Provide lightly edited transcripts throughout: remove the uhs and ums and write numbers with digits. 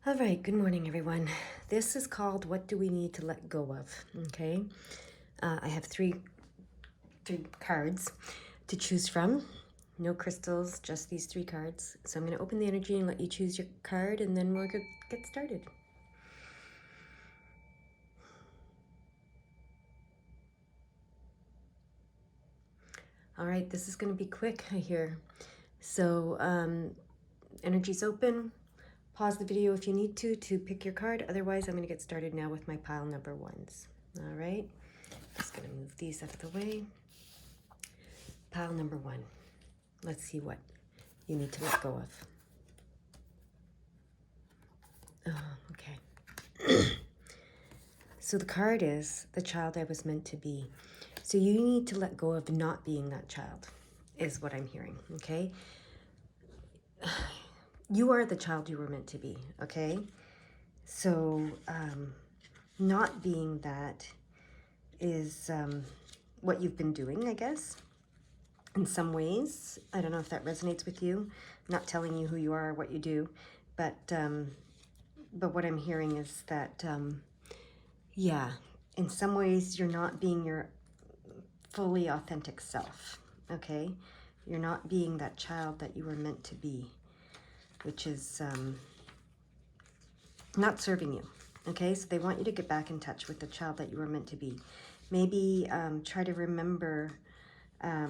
All right, good morning, everyone. This is called What Do We Need to Let Go Of? Okay. I have three cards to choose from. No crystals, just these three cards. So I'm going to open the energy and let you choose your card, and then we're going to get started. All right, this is going to be quick, I hear. So energy's open. Pause the video if you need to pick your card. Otherwise, I'm going to get started now with my pile number ones. All right. Just going to move these out of the way. Pile number one. Let's see what you need to let go of. Oh, okay. So the card is the child I was meant to be. So you need to let go of not being that child, is what I'm hearing, okay? You are the child you were meant to be, okay? So not being that is what you've been doing, I guess, in some ways. I don't know if that resonates with you. I'm not telling you who you are or what you do, but what I'm hearing is that, yeah, in some ways you're not being your fully authentic self, okay? You're not being that child that you were meant to be, which is not serving you, okay? So they want you to get back in touch with the child that you were meant to be. Maybe try to remember, try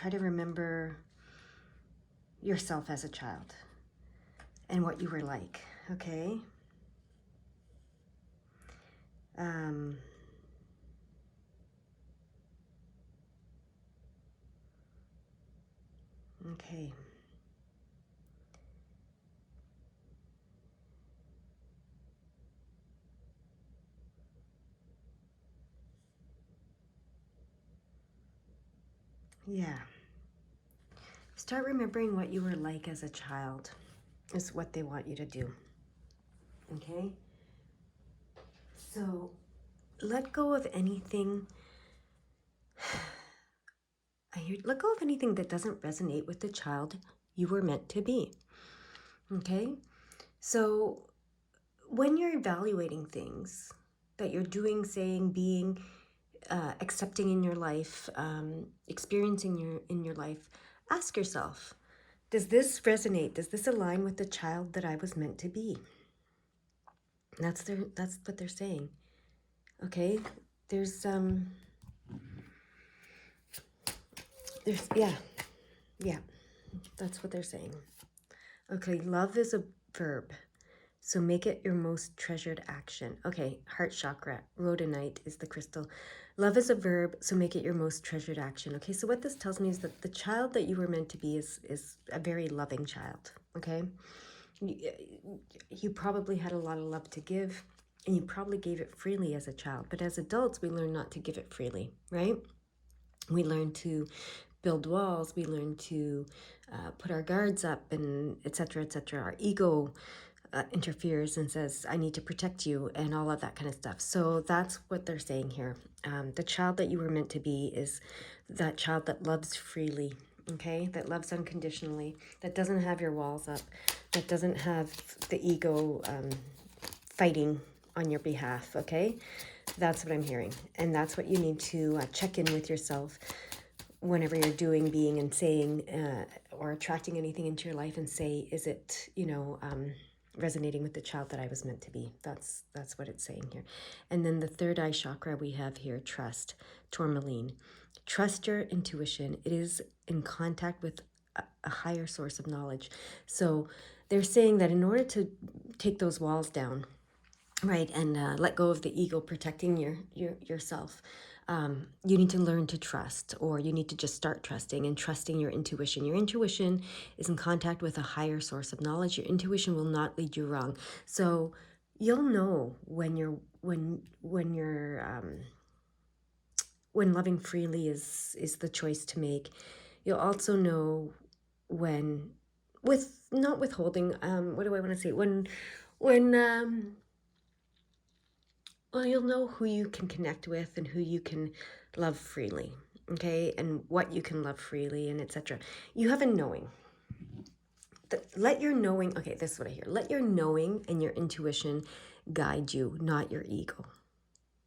to remember yourself as a child and what you were like, okay? Okay. Yeah. Start remembering what you were like as a child is what they want you to do. Okay? So let go of anything. Let go of anything that doesn't resonate with the child you were meant to be. Okay? So when you're evaluating things that you're doing, saying, being, accepting in your life, experiencing in your life, ask yourself, does this resonate? Does this align with the child that I was meant to be? That's what they're saying. Okay? There's yeah, that's what they're saying. Okay, love is a verb, so make it your most treasured action. Okay, heart chakra, rhodonite is the crystal. Love is a verb, so make it your most treasured action. Okay, so what this tells me is that the child that you were meant to be is a very loving child, okay? You probably had a lot of love to give, and you probably gave it freely as a child, but as adults, we learn not to give it freely, right? We learn to build walls, we learn to put our guards up, and etc., etc. Our ego interferes and says, I need to protect you, and all of that kind of stuff. So that's what they're saying here. The child that you were meant to be is that child that loves freely, okay? That loves unconditionally, that doesn't have your walls up, that doesn't have the ego fighting on your behalf, okay? That's what I'm hearing. And that's what you need to check in with yourself whenever you're doing, being, and saying, or attracting anything into your life, and say, is it, resonating with the child that I was meant to be? That's what it's saying here. And then the third eye chakra we have here, trust, tourmaline. Trust your intuition. It is in contact with a higher source of knowledge. So they're saying that in order to take those walls down, right, and let go of the ego protecting yourself, you need to learn to trust, or you need to just start trusting and trusting your intuition. Your intuition is in contact with a higher source of knowledge. Your intuition will not lead you wrong. So you'll know when loving freely is the choice to make. You'll also know when, with not withholding, what do I want to say? When well, you'll know who you can connect with and who you can love freely, okay? And what you can love freely, and etc. You have a knowing. let your knowing, okay, this is what I hear. Let your knowing and your intuition guide you, not your ego.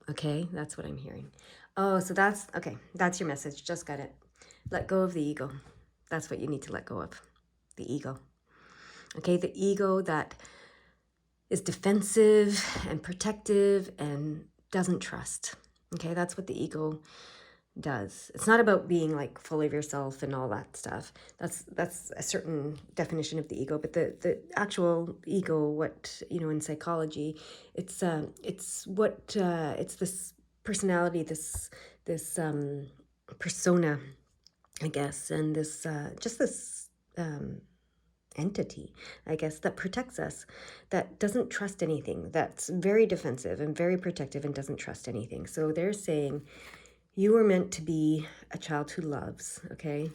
Okay, that's what I'm hearing. Oh, so that's, okay, that's your message. Just got it. Let go of the ego. That's what you need to let go of, the ego. Okay, the ego that is defensive and protective and doesn't trust. Okay, that's what the ego does. It's not about being like full of yourself and all that stuff. That's a certain definition of the ego, but the actual ego, what, you know, in psychology, it's this personality, this persona, I guess, and this just this entity, I guess, that protects us, that doesn't trust anything, that's very defensive and very protective and doesn't trust anything. So they're saying you were meant to be a child who loves, okay?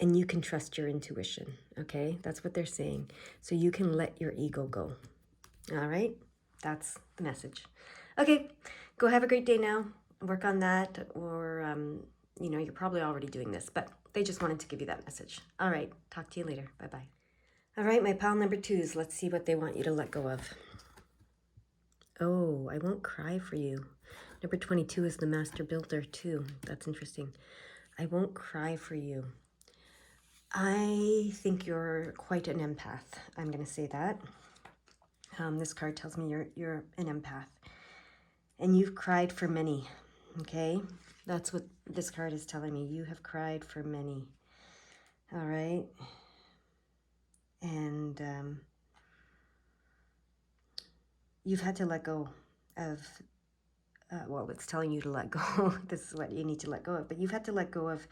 And you can trust your intuition, okay? That's what they're saying. So you can let your ego go, all right? That's the message. Okay, go have a great day now. Work on that, or, you know, you're probably already doing this, but they just wanted to give you that message. All right, talk to you later. Bye-bye. All right, my pile number 2s. Let's see what they want you to let go of. Oh, I won't cry for you. Number 22 is the master builder too. That's interesting. I won't cry for you. I think you're quite an empath. I'm going to say that. This card tells me you're an empath. And you've cried for many, okay? That's what this card is telling me. You have cried for many. All right? And you've had to let go of, well, it's telling you to let go. This is what you need to let go of. But you've had to let go of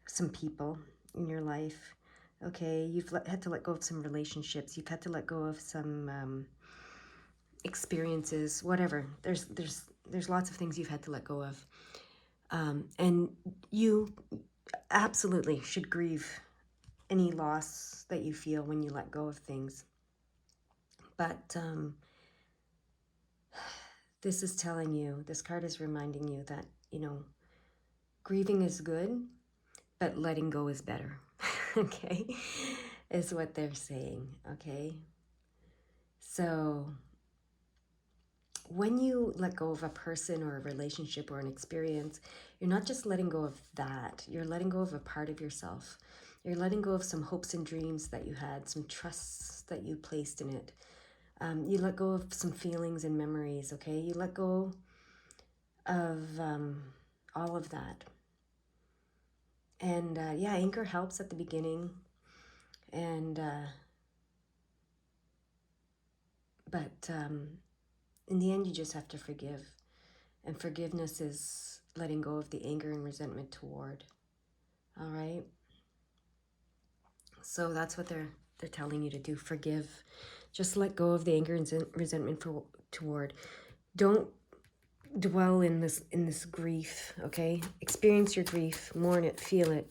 some people in your life, okay? You've had to let go of some relationships. You've had to let go of some experiences, whatever. There's lots of things you've had to let go of. And you absolutely should grieve any loss that you feel when you let go of things. But this is telling you, this card is reminding you that, you know, grieving is good, but letting go is better, okay, is what they're saying, okay? So when you let go of a person or a relationship or an experience, you're not just letting go of that, you're letting go of a part of yourself. You're letting go of some hopes and dreams that you had, some trusts that you placed in it. You let go of some feelings and memories, okay? You let go of all of that. And yeah, anger helps at the beginning. And but in the end, you just have to forgive. And forgiveness is letting go of the anger and resentment toward. All right? So that's what they're telling you to do. Forgive. Just let go of the anger and resentment toward. Don't dwell in this grief, okay? Experience your grief, mourn it, feel it,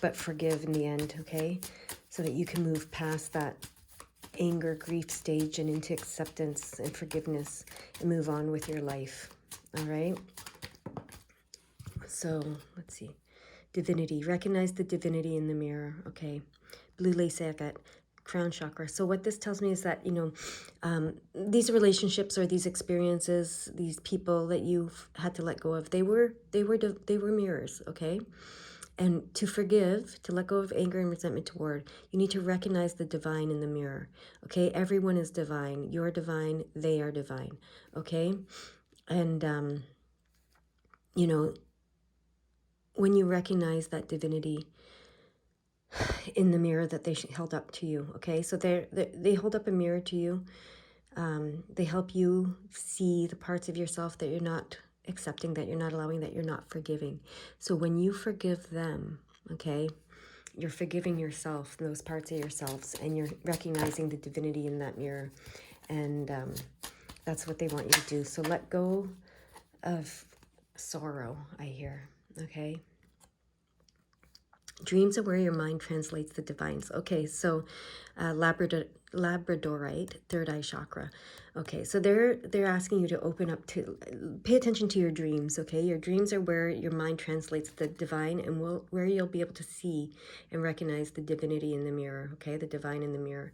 but forgive in the end, okay? So that you can move past that anger, grief stage and into acceptance and forgiveness and move on with your life, all right? So, let's see. Divinity. Recognize the divinity in the mirror, okay? Blue lace agate, crown chakra. So what this tells me is that, you know, these relationships or these experiences, these people that you've had to let go of, they were mirrors, okay? And to forgive, to let go of anger and resentment toward, you need to recognize the divine in the mirror, okay? Everyone is divine. You're divine. They are divine, okay? And, you know, when you recognize that divinity in the mirror that they held up to you, okay? So they hold up a mirror to you. They help you see the parts of yourself that you're not accepting, that you're not allowing, that you're not forgiving. So when you forgive them, okay, you're forgiving yourself, those parts of yourselves, and you're recognizing the divinity in that mirror. And that's what they want you to do. So let go of sorrow, I hear, okay? Dreams are where your mind translates the divines. Okay, so Labradorite, third eye chakra. Okay, so they're asking you to open up to, pay attention to your dreams. Okay, your dreams are where your mind translates the divine, and where you'll be able to see and recognize the divinity in the mirror. Okay, the divine in the mirror.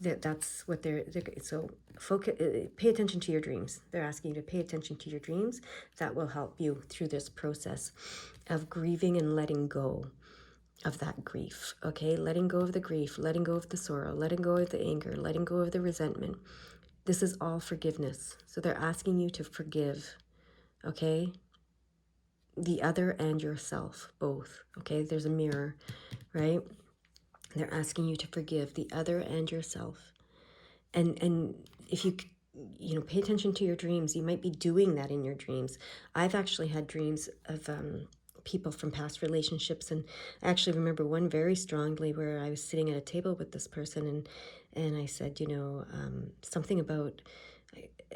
That's what they're so focus. Pay attention to your dreams. They're asking you to pay attention to your dreams. That will help you through this process of grieving and letting go of that grief. Okay, letting go of the grief, letting go of the sorrow, letting go of the anger, letting go of the resentment. This is all forgiveness. So they're asking you to forgive. Okay, the other and yourself, both. Okay, there's a mirror, right? They're asking you to forgive the other and yourself. And if you pay attention to your dreams, you might be doing that in your dreams. I've actually had dreams of people from past relationships, and I actually remember one very strongly where I was sitting at a table with this person, and I said, something about,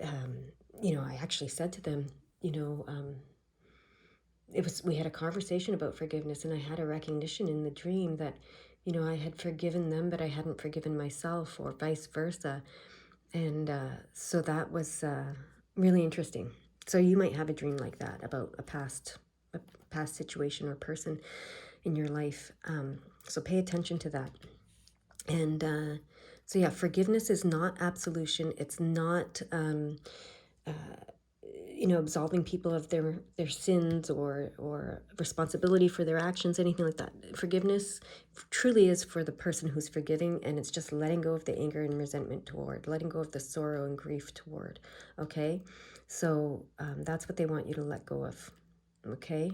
I actually said to them, we had a conversation about forgiveness, and I had a recognition in the dream that, I had forgiven them, but I hadn't forgiven myself, or vice versa. And so that was really interesting. So you might have a dream like that about a past situation or person in your life. So pay attention to that. And so yeah, forgiveness is not absolution. It's not absolving people of their sins or responsibility for their actions, anything like that. Forgiveness truly is for the person who's forgiving, and it's just letting go of the anger and resentment toward, letting go of the sorrow and grief toward. Okay, so that's what they want you to let go of. Okay,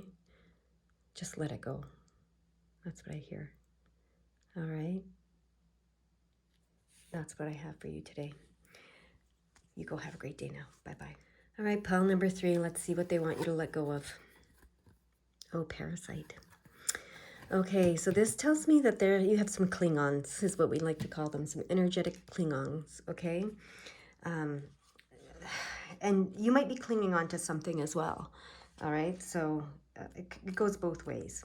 just let it go. That's what I hear. All right, that's what I have for you today. You go have a great day now. Bye-bye. All right, pile number 3. Let's see what they want you to let go of. Oh, parasite. Okay, so this tells me that you have some Klingons, is what we like to call them, some energetic Klingons, okay? And you might be clinging on to something as well, all right? So it goes both ways.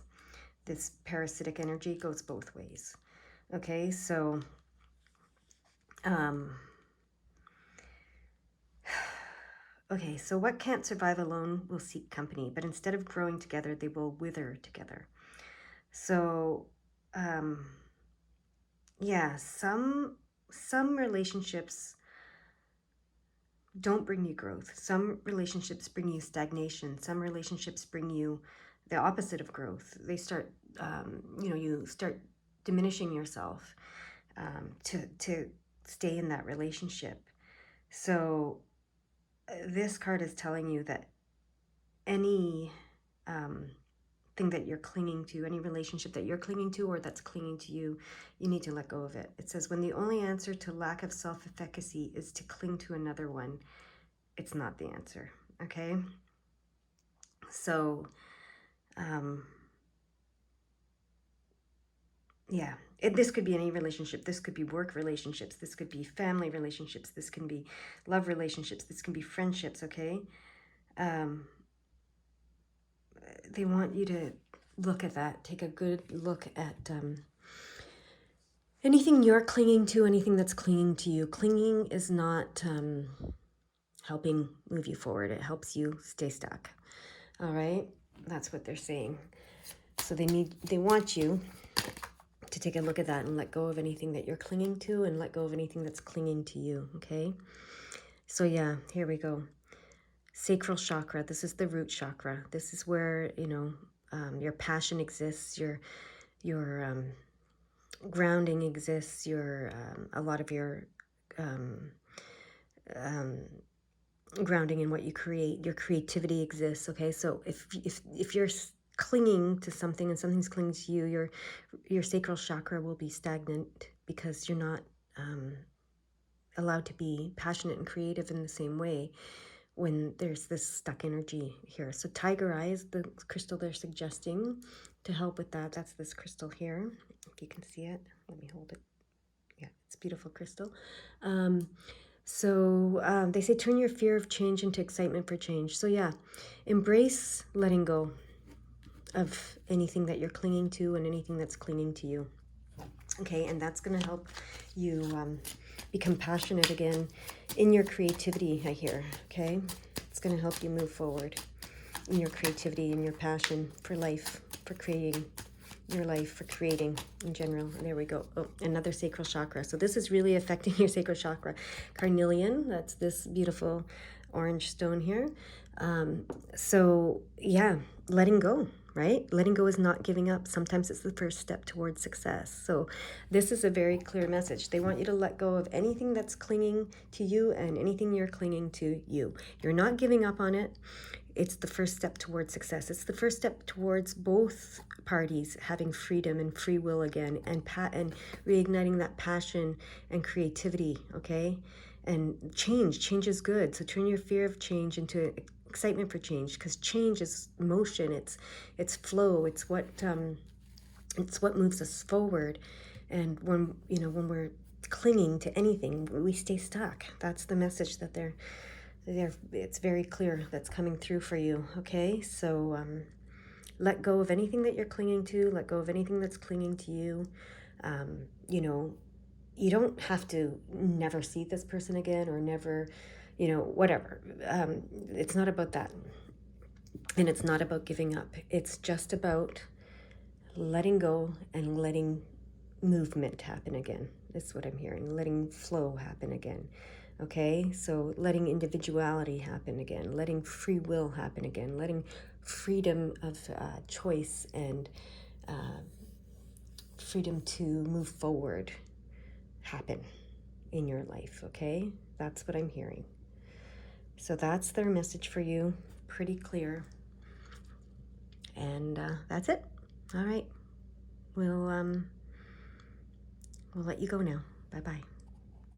This parasitic energy goes both ways, okay? So okay, so what can't survive alone will seek company, but instead of growing together, they will wither together. So, yeah, some relationships don't bring you growth. Some relationships bring you stagnation. Some relationships bring you the opposite of growth. They start, you start diminishing yourself to stay in that relationship. So this card is telling you that any thing that you're clinging to, any relationship that you're clinging to or that's clinging to you, you need to let go of it. It says, when the only answer to lack of self-efficacy is to cling to another one, it's not the answer, okay? So, yeah, this could be any relationship. This could be work relationships. This could be family relationships. This can be love relationships. This can be friendships, okay? They want you to look at that. Take a good look at anything you're clinging to, anything that's clinging to you. Clinging is not helping move you forward. It helps you stay stuck. All right? That's what they're saying. So they want you to take a look at that and let go of anything that you're clinging to and let go of anything that's clinging to you, okay? So yeah, here we go. Sacral chakra. This is the root chakra. This is where, your passion exists, your grounding exists, a lot of your grounding in what you create, your creativity exists, okay? So if you're clinging to something and something's clinging to you, your sacral chakra will be stagnant because you're not allowed to be passionate and creative in the same way when there's this stuck energy here. So tiger eye is the crystal they're suggesting to help with that. That's this crystal here, if you can see it. Let me hold it. Yeah, it's a beautiful crystal. So they say turn your fear of change into excitement for change. So yeah, embrace letting go. of anything that you're clinging to and anything that's clinging to you. Okay, and that's going to help you be compassionate again in your creativity, I hear. Okay, it's going to help you move forward in your creativity and your passion for life, for creating your life, for creating in general. And there we go. Oh, another sacral chakra. So this is really affecting your sacral chakra. Carnelian, that's this beautiful orange stone here. So yeah, letting go, right? Letting go is not giving up. Sometimes it's the first step towards success. So this is a very clear message. They want you to let go of anything that's clinging to you and anything you're clinging to you. You're not giving up on it. It's the first step towards success. It's the first step towards both parties having freedom and free will again, and reigniting that passion and creativity, okay? And change is good. So turn your fear of change into excitement for change, because change is motion. It's flow. It's what moves us forward. And when we're clinging to anything, we stay stuck. That's the message that it's very clear that's coming through for you. Okay, so let go of anything that you're clinging to. Let go of anything that's clinging to you. You know, you don't have to never see this person again, or never, whatever. It's not about that. And it's not about giving up. It's just about letting go and letting movement happen again. That's what I'm hearing. Letting flow happen again. Okay, so letting individuality happen again, letting free will happen again, letting freedom of choice and freedom to move forward happen in your life. Okay, that's what I'm hearing. So that's their message for you. Pretty clear. And that's it. All right. We'll let you go now. Bye-bye.